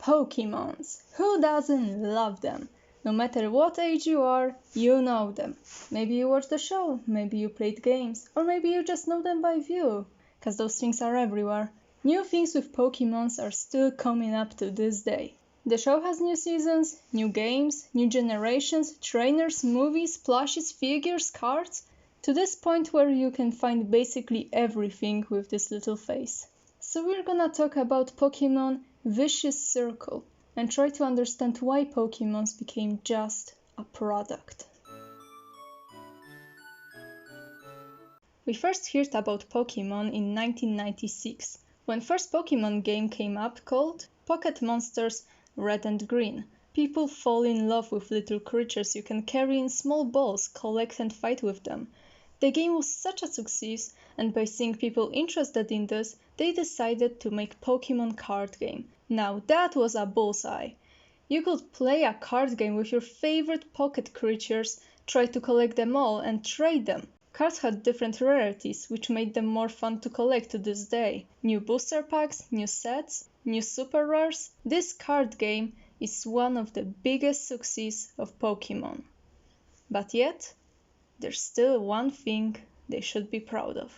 Pokemons. Who doesn't love them? No matter what age you are, you know them. Maybe you watched the show, maybe you played games, or maybe you just know them by view, cause those things are everywhere. New things with Pokemons are still coming up to this day. The show has new seasons, new games, new generations, trainers, movies, plushies, figures, cards, to this point where you can find basically everything with this little face. So we're gonna talk about Pokemon Vicious Circle and try to understand why Pokemons became just a product. We first heard about Pokemon in 1996, when first Pokemon game came up called Pocket Monsters Red and Green. People fall in love with little creatures you can carry in small balls, collect and fight with them. The game was such a success, and by seeing people interested in this, they decided to make Pokemon card game. Now that was a bullseye. You could play a card game with your favorite pocket creatures, try to collect them all and trade them. Cards had different rarities, which made them more fun to collect to this day. New booster packs, new sets, new super rares. This card game is one of the biggest successes of Pokemon. But yet, there's still one thing they should be proud of.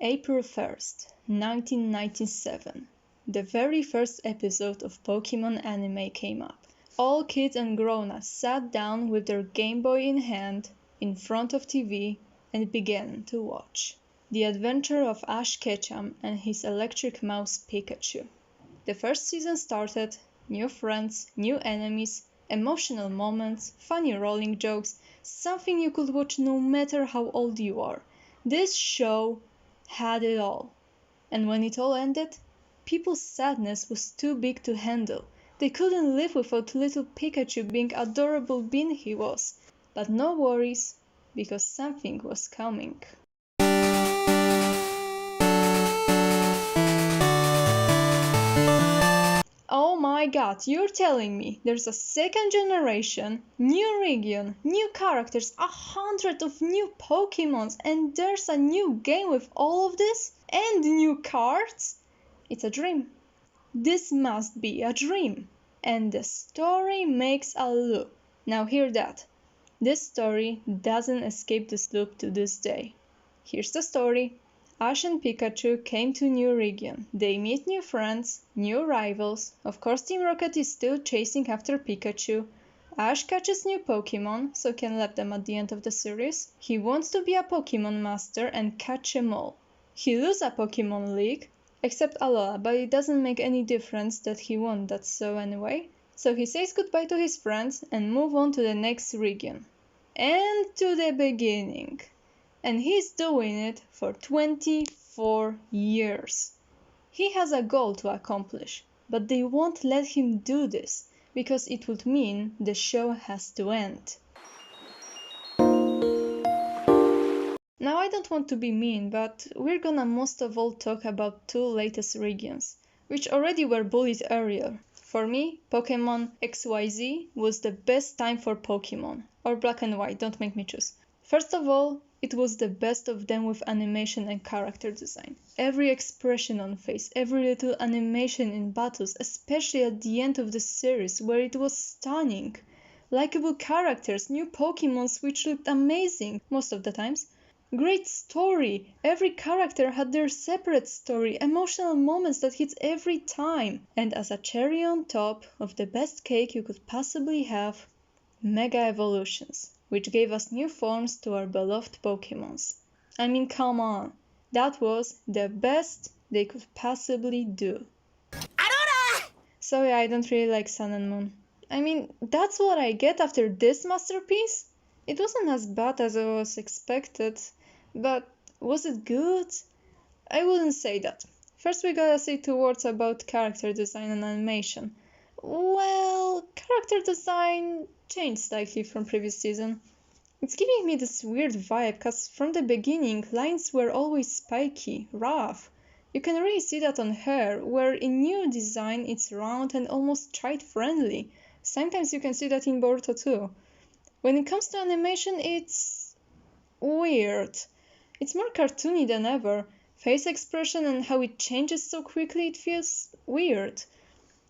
April 1st, 1997. The very first episode of Pokemon anime came up. All kids and grown-ups sat down with their Game Boy in hand in front of TV and began to watch. The adventure of Ash Ketchum and his electric mouse Pikachu. The first season started, new friends, new enemies, emotional moments, funny rolling jokes, something you could watch no matter how old you are. This show had it all. And when it all ended, people's sadness was too big to handle. They couldn't live without little Pikachu being adorable bean he was. But no worries, because something was coming. Oh my god, you're telling me there's a second generation, new region, new characters, 100 of new Pokemons, and there's a new game with all of this? And new cards? It's a dream. This must be a dream. And the story makes a loop. Now hear that. This story doesn't escape this loop to this day. Here's the story. Ash and Pikachu came to new region. They meet new friends, new rivals. Of course, Team Rocket is still chasing after Pikachu. Ash catches new Pokemon, so can let them at the end of the series. He wants to be a Pokemon master and catch them all. He loses a Pokemon League, except Alola, but it doesn't make any difference that he won that so anyway. So he says goodbye to his friends and move on to the next region. And to the beginning. And he's doing it for 24 years. He has a goal to accomplish, but they won't let him do this, because it would mean the show has to end. Now I don't want to be mean, but we're gonna most of all talk about two latest regions, which already were bullied earlier. For me, Pokemon XYZ was the best time for Pokemon, or Black and White, don't make me choose. First of all, it was the best of them with animation and character design. Every expression on face, every little animation in battles, especially at the end of the series where it was stunning. Likeable characters, new Pokemons which looked amazing most of the times. Great story! Every character had their separate story, emotional moments that hits every time. And as a cherry on top of the best cake you could possibly have, Mega Evolutions, which gave us new forms to our beloved Pokemons. I mean, come on, that was the best they could possibly do. Aurora! Sorry, I don't really like Sun and Moon. I mean, that's what I get after this masterpiece? It wasn't as bad as I was expected, but was it good? I wouldn't say that. First we gotta say two words about character design and animation. Well, character design changed slightly from previous season. It's giving me this weird vibe, cause from the beginning lines were always spiky, rough. You can really see that on hair, where in new design it's round and almost child-friendly. Sometimes you can see that in Boruto too. When it comes to animation, it's weird. It's more cartoony than ever. Face expression and how it changes so quickly, it feels weird.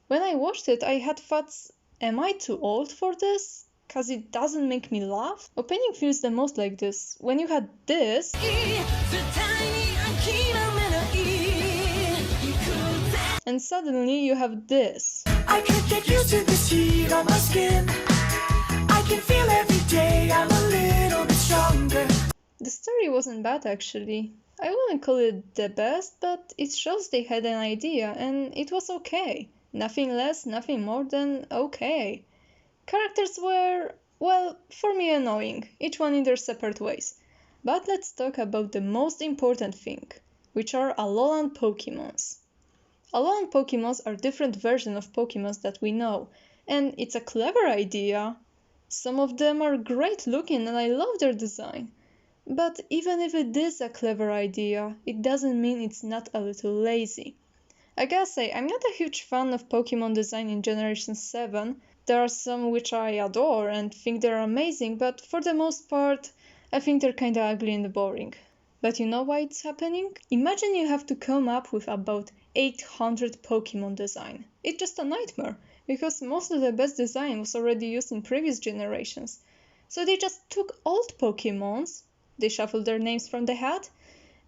When I watched it, I had thoughts, am I too old for this? Cause it doesn't make me laugh? Opening feels the most like this. When you had this, and suddenly you have this. I can't get used to this heat on my skin. I can feel every day I'm a little bit stronger. The story wasn't bad actually. I wouldn't call it the best, but it shows they had an idea and it was okay. Nothing less, nothing more than okay. Characters were, well, for me annoying, each one in their separate ways. But let's talk about the most important thing, which are Alolan Pokemons. Alolan Pokemons are different versions of Pokemons that we know, and it's a clever idea. Some of them are great looking and I love their design. But even if it is a clever idea, it doesn't mean it's not a little lazy. I gotta say, I'm not a huge fan of Pokemon design in Generation 7. There are some which I adore and think they're amazing, but for the most part, I think they're kinda ugly and boring. But you know why it's happening? Imagine you have to come up with about 800 Pokemon design. It's just a nightmare, because most of the best design was already used in previous generations. So they just took old Pokemons, they shuffled their names from the hat,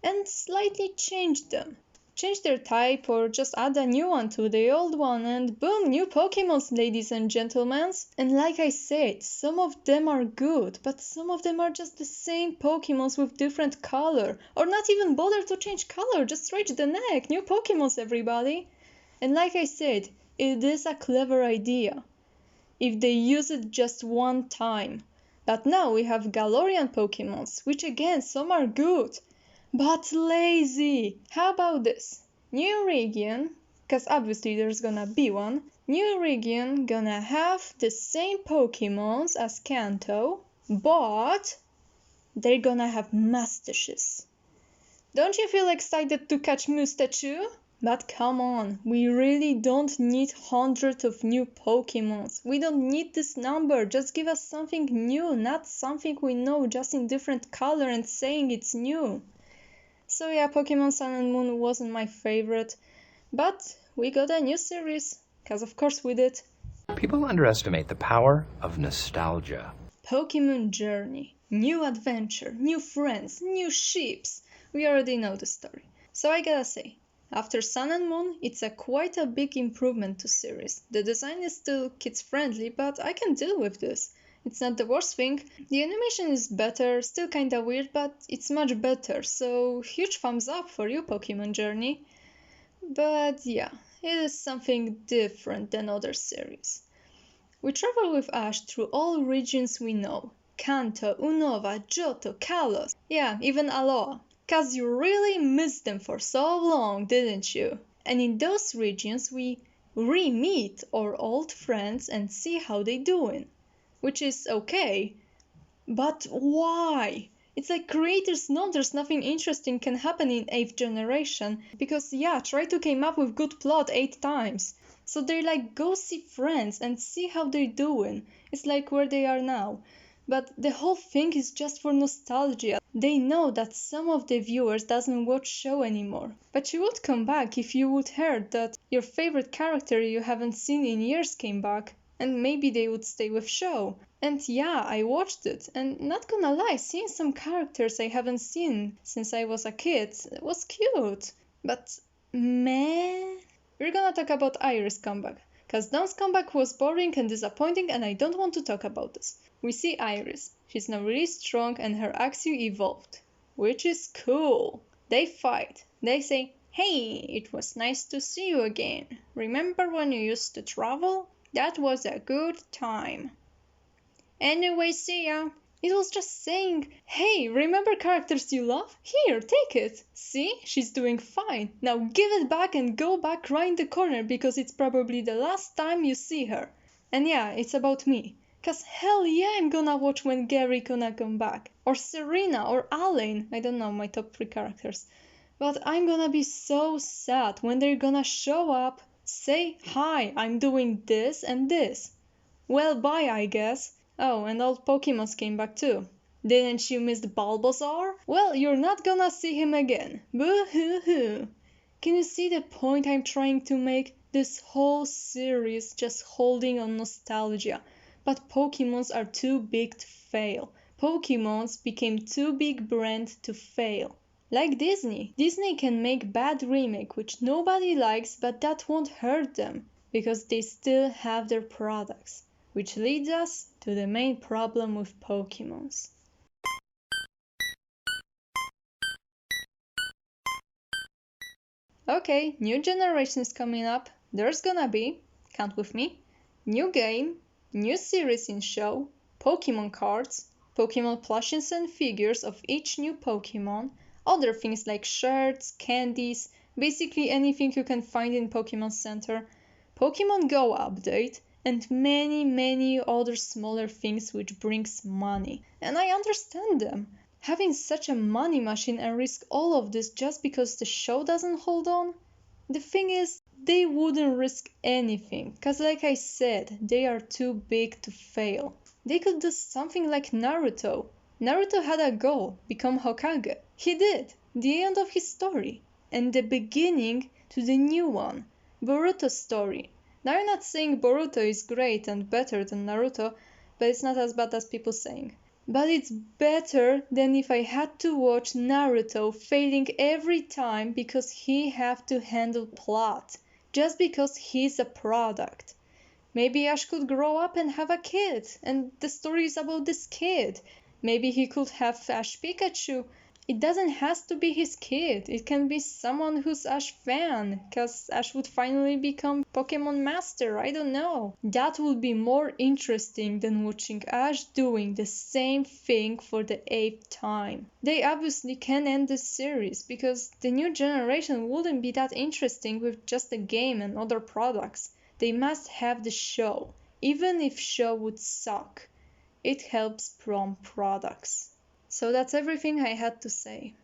and slightly changed them. Change their type or just add a new one to the old one and boom, new Pokemons, ladies and gentlemen. And like I said, some of them are good, but some of them are just the same Pokemons with different color. Or not even bother to change color, just stretch the neck, new Pokemons everybody. And like I said, it is a clever idea, if they use it just one time. But now we have Galarian Pokemons, which again, some are good. But lazy! How about this? New region, cause obviously there's gonna be one. New region gonna have the same Pokemons as Kanto, but they're gonna have mustaches. Don't you feel excited to catch Mustachu? But come on, we really don't need hundreds of new Pokemons. We don't need this number, just give us something new, not something we know just in different color and saying it's new. So yeah, Pokemon Sun and Moon wasn't my favorite, but we got a new series, cause of course we did. People underestimate the power of nostalgia. Pokemon Journey, new adventure, new friends, new ships. We already know the story. So I gotta say, after Sun and Moon, it's quite a big improvement to series. The design is still kids friendly, but I can deal with this. It's not the worst thing. The animation is better, still kinda weird, but it's much better, so huge thumbs up for you, Pokemon Journey. But yeah, it is something different than other series. We travel with Ash through all regions we know. Kanto, Unova, Johto, Kalos, yeah, even Alola. Cause you really missed them for so long, didn't you? And in those regions we re-meet our old friends and see how they doing. Which is okay, but why? It's like creators know there's nothing interesting can happen in 8th generation, because yeah, try to come up with good plot 8 times. So they're like, go see friends and see how they're doing. It's like where they are now. But the whole thing is just for nostalgia. They know that some of the viewers doesn't watch show anymore. But you would come back if you would heard that your favorite character you haven't seen in years came back. And maybe they would stay with show. And yeah, I watched it, and not gonna lie, seeing some characters I haven't seen since I was a kid was cute. But meh. We're gonna talk about Iris' comeback, cause Dawn's comeback was boring and disappointing and I don't want to talk about this. We see Iris, she's now really strong and her Axew evolved, which is cool. They fight, they say, hey, it was nice to see you again. Remember when you used to travel? That was a good time. Anyway, see ya. It was just saying, hey, remember characters you love? Here, take it. See, she's doing fine. Now give it back and go back right in the corner because it's probably the last time you see her. And yeah, it's about me. Cause hell yeah, I'm gonna watch when Gary gonna come back. Or Serena or Alain. I don't know my top 3 characters. But I'm gonna be so sad when they're gonna show up, say, hi, I'm doing this and this. Well, bye, I guess. Oh, and all Pokemons came back too. Didn't you miss the Bulbasaur? Well, you're not gonna see him again. Boo-hoo-hoo. Can you see the point I'm trying to make? This whole series just holding on nostalgia. But Pokemons are too big to fail. Pokemons became too big brand to fail. Like Disney. Disney can make bad remake which nobody likes, but that won't hurt them because they still have their products. Which leads us to the main problem with Pokemons. Okay, new generation is coming up. There's gonna be, count with me, new game, new series in show, Pokemon cards, Pokemon plushies and figures of each new Pokemon, other things like shirts, candies, basically anything you can find in Pokemon Center, Pokemon Go update, and many other smaller things which brings money. And I understand them. Having such a money machine and risk all of this just because the show doesn't hold on? The thing is, they wouldn't risk anything, cause like I said, they are too big to fail. They could do something like Naruto. Naruto had a goal, become Hokage. He did, the end of his story. And the beginning to the new one, Boruto's story. Now I'm not saying Boruto is great and better than Naruto, but it's not as bad as people saying. But it's better than if I had to watch Naruto failing every time because he have to handle plot, just because he's a product. Maybe Ash could grow up and have a kid, and the story is about this kid. Maybe he could have Ash Pikachu. It doesn't have to be his kid. It can be someone who's Ash fan, cause Ash would finally become Pokemon Master, I don't know. That would be more interesting than watching Ash doing the same thing for the 8th time. They obviously can end this series, because the new generation wouldn't be that interesting with just the game and other products. They must have the show, even if show would suck. It helps from products. So that's everything I had to say.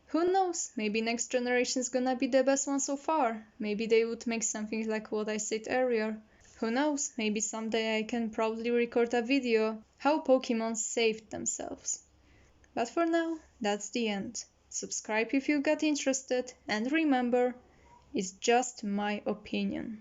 Who knows, maybe next generation is gonna be the best one so far. Maybe they would make something like what I said earlier. Who knows, maybe someday I can probably record a video how Pokemon saved themselves. But for now, that's the end. Subscribe if you got interested, and remember, it's just my opinion.